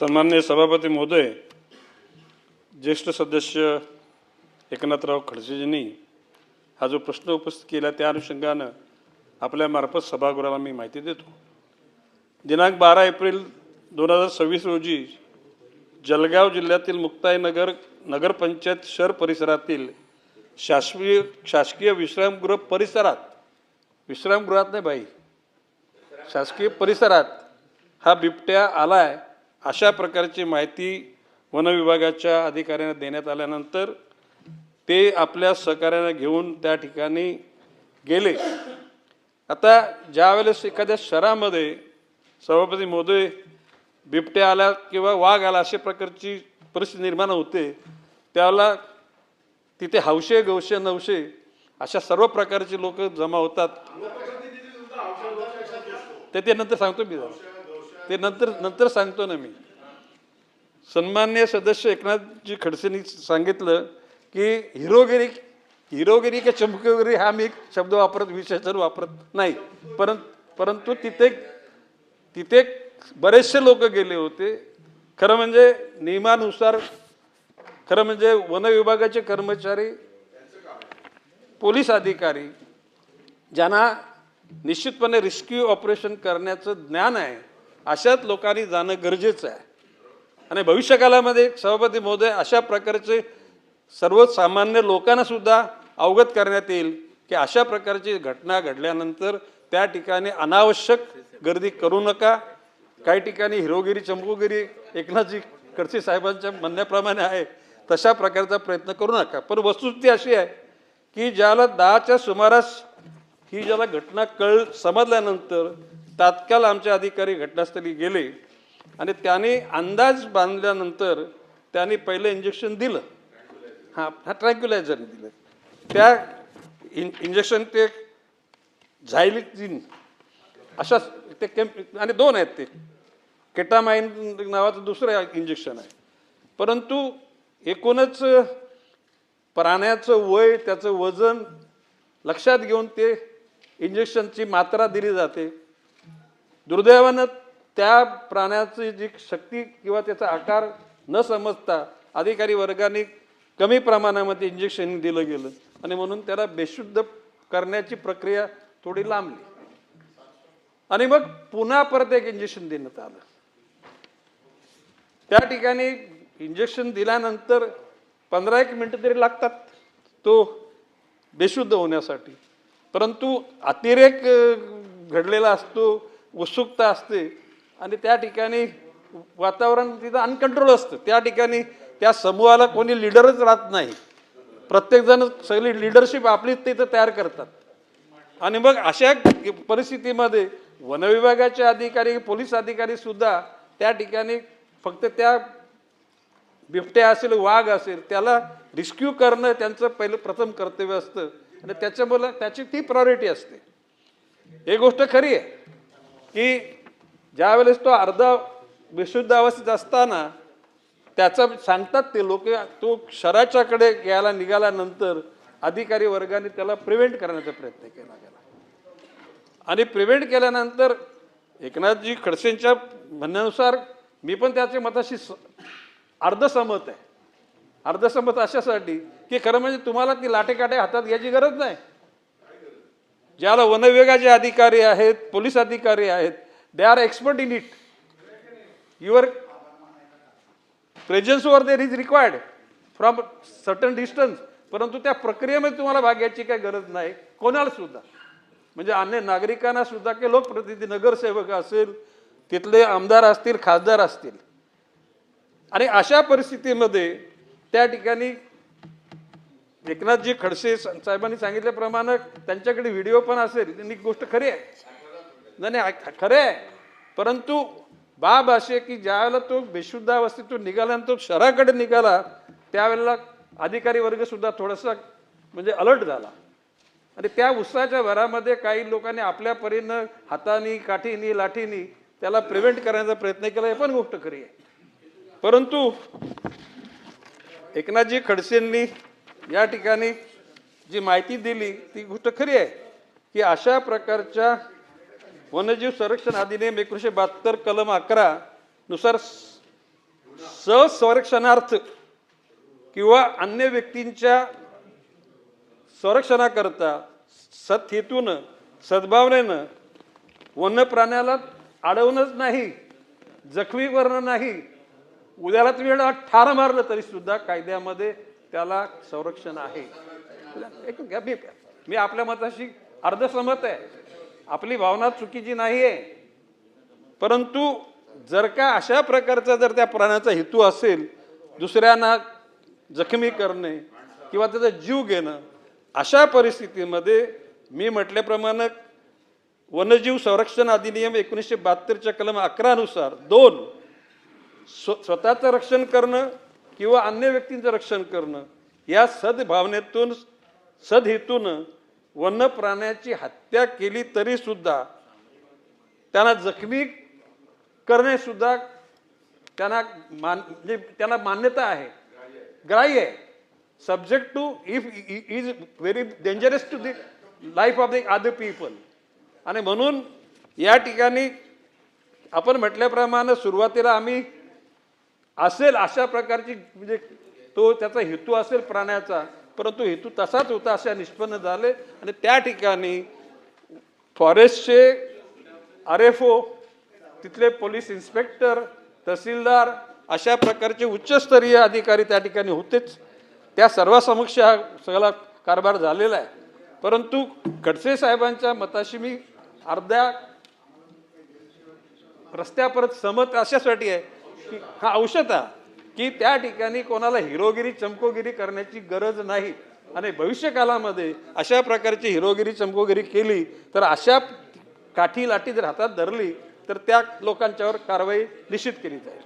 सन्माननीय सभापती महोदय, ज्येष्ठ सदस्य एकनाथराव खडसेजींनी हा जो प्रश्न उपस्थित केला त्या अनुषंगानं आपल्यामार्फत सभागृहाला मी माहिती देतो। दिनांक 12 एप्रिल 2026 रोजी जळगाव जिल्ह्यातील मुक्ताईनगर नगरपंचायत शहर परिसरातील शासकीय विश्रामगृह परिसरात, विश्रामगृहात नाही बाई, शासकीय परिसरात हा बिबट्या आलाय अशा प्रकारची माहिती वन विभागाच्या अधिकाऱ्यांना देण्यात आल्यानंतर ते आपल्या सहकार्याने घेऊन त्या ठिकाणी गेले। आता ज्यावेळेस एखाद्या शहरामध्ये सभापती महोदय बिबट्या आला किंवा वाघ आला अशा प्रकारची परिस्थिती निर्माण होते, त्यावेळेला तिथे हौशे गवशे नवशे अशा सर्व प्रकारचे लोक जमा होतात। ते नंतर सांगतो मी, ते नंतर सांगतो ना मी। सन्माननीय सदस्य एकनाथजी खडसेंनी सांगितलं की हिरोगिरी का चमकोगिरी हा मी शब्द विशेषण वापरत नाही, परंतु तिथे बरेचसे लोक गेले होते। खरं म्हणजे नियमानुसार, खरं म्हणजे वन विभागाचे कर्मचारी, पोलीस अधिकारी ज्यांना निश्चितपणे रेस्क्यू ऑपरेशन करण्याचं ज्ञान आहे अशाच लोकांनी जाणं गरजेचं आहे। आणि भविष्यकालामध्ये सभापती महोदय अशा प्रकारचे सर्वसामान्य लोकांना सुद्धा अवगत करण्यात येईल की अशा प्रकारची घटना घडल्यानंतर त्या ठिकाणी अनावश्यक गर्दी करू नका। काही ठिकाणी हिरोगिरी चमकोगिरी एकनाथजी खडसे साहेबांच्या म्हणण्याप्रमाणे आहे तशा प्रकारचा प्रयत्न करू नका। पण वस्तुस्थिती अशी आहे की ज्याला 10च्या सुमारास ही ज्याला घटना समजल्यानंतर तात्काळ आमचे अधिकारी घटनास्थळी गेले आणि त्याने अंदाज बांधल्यानंतर त्यांनी पहिलं इंजेक्शन दिलं, हा ट्रँक्युलायझर दिलं। त्या इंजेक्शन ते झायलिझिन अशा ते आणि 2 आहेत, ते केटामाइन नावाचं दुसरं इंजेक्शन आहे। परंतु एकूणच प्राण्याचं वय, त्याचं वजन लक्षात घेऊन ते इंजेक्शनची मात्रा दिली जाते। दुर्दैवानं त्या प्राण्याची जी शक्ती किंवा त्याचा आकार न समजता अधिकारी वर्गाने कमी प्रमाणामध्ये इंजेक्शन दिलं गेलं आणि म्हणून त्याला बेशुद्ध करण्याची प्रक्रिया थोडी लांबली आणि मग पुन्हा परत एक इंजेक्शन देण्यात आलं। त्या ठिकाणी इंजेक्शन दिल्यानंतर 15-1 मिनिटं तरी लागतात तो बेशुद्ध होण्यासाठी, परंतु अतिरेक घडलेला असतो, उत्सुकता असते आणि त्या ठिकाणी वातावरण तिथं अनकंट्रोल असतं। त्या ठिकाणी त्या समूहाला कोणी लीडरच राहत नाही, प्रत्येकजण सगळी लीडरशिप आपली तिथं तयार करतात आणि मग अशा परिस्थितीमध्ये वन विभागाचे अधिकारी, पोलीस अधिकारी सुद्धा त्या ठिकाणी फक्त त्या बिबट्या असेल, वाघ असेल, त्याला रेस्क्यू करणं त्यांचं प्रथम कर्तव्य असतं आणि त्याच्यामुळे त्याची ती प्रायोरिटी असते। एक गोष्ट खरी आहे की ज्यावेळेस तो अर्धा बेशुद्ध अवस्थेत असताना त्याचं सांगतात ते लोक, तो शहराच्याकडे घ्यायला निघाल्यानंतर अधिकारी वर्गाने त्याला प्रिव्हेंट करण्याचा प्रयत्न केला गेला आणि प्रिव्हेंट केल्यानंतर एकनाथजी खडसेंच्या म्हणण्यानुसार मी पण त्याच्या मताशी अर्धसहमत आहे। अर्धसहमत अशासाठी की खरं म्हणजे तुम्हाला ती लाटेकाटे हातात घ्यायची गरज नाही। ज्याला वन विभागाचे अधिकारी आहेत, पोलीस अधिकारी आहेत, they are expert in it, your presence over there is required from certain distance, परंतु त्या प्रक्रियेमध्ये तुम्हाला भाग घ्यायची काही गरज नाही कोणाला सुद्धा, म्हणजे अन्य नागरिकांना सुद्धा की लोकप्रतिनिधी, नगरसेवक असेल, तिथले आमदार असतील, खासदार असतील। आणि अशा परिस्थितीमध्ये त्या ठिकाणी एकनाथजी खडसे साहेबांनी सांगितल्याप्रमाणे त्यांच्याकडे व्हिडिओ पण असेल, त्यांनी गोष्ट खरी आहे, नाही खरे आहे, परंतु बाब असे की ज्यावेळेला तो बेशुद्ध अवस्थेतून निघाला आणि तो शहराकडे निघाला त्यावेळेला अधिकारी वर्ग सुद्धा थोडासा म्हणजे अलर्ट झाला आणि त्या उत्साहाच्या भरामध्ये काही लोकांनी आपल्या परीनं हातानी, काठीनी, लाठीनी त्याला प्रिव्हेंट करण्याचा प्रयत्न केला, हे पण गोष्ट खरी आहे। परंतु एकनाथजी खडसेंनी या ठिकाणी जी माहिती दिली ती गोष्ट खरी आहे की अशा प्रकारच्या वन्यजीव संरक्षण अधिनियम 1972 कलम 11 नुसार संरक्षणार्थ किंवा अन्य व्यक्तींच्या संरक्षणाकरता सदहेतूनं सद्भावनेनं वन्य प्राण्याला अडवणंच नाही, जखमी करणं नाही, उद्याला तुम्ही ठार मारलं तरी सुद्धा कायद्यामध्ये त्याला संरक्षण आहे. मी आपल्या मताशी अर्धसहमत आहे, आपली भावना चुकीची नाही आहे. परंतु जर का अशा प्रकारचा जर त्या प्राण्याचा हेतू असेल दुसऱ्यांना जखमी करणे किंवा त्याचा जीव घेणं, अशा परिस्थितीमध्ये मी म्हटल्याप्रमाणे वन्यजीव संरक्षण अधिनियम 1972च्या कलम 11 नुसार 2 स्वतःचं रक्षण करणं किंवा अन्य व्यक्तींचं रक्षण करणं या सद्भावनेतून सदहेतून वन्य प्राण्याची हत्या केली तरी सुद्धा त्यांना जखमी करणे सुद्धा त्यांना मान्यता आहे, ग्राह्य आहे, subject to if is very dangerous to the life of the other people. आणि म्हणून या ठिकाणी आपण म्हटल्याप्रमाणे सुरुवातीला आम्ही असेल अशा प्रकारची म्हणजे तो त्याचा हेतू असेल प्राण्याचा, परंतु हेतू तसाच होता अशा निष्पन्न झाले. आणि त्या ठिकाणी फॉरेस्टचे RFO, तिथले पोलीस इन्स्पेक्टर, तहसीलदार अशा प्रकारचे उच्चस्तरीय अधिकारी त्या ठिकाणी होतेच. त्या सर्वांसमक्ष हा सगळा कारभार झालेला आहे. परंतु खडसे साहेबांच्या मताशी मी अर्ध्या रस्त्यापर्यंत सहमत अशासाठी आहे की हा औषध की त्या ठिकाणी कोणाला हिरोगिरी चमकोगिरी करण्याची गरज नाही. आणि भविष्यकालामध्ये अशा प्रकारची हिरोगिरी चमकोगिरी केली तर अशा काठी लाठी जर हातात धरली तर त्या लोकांच्यावर कारवाई निश्चित केली जाईल.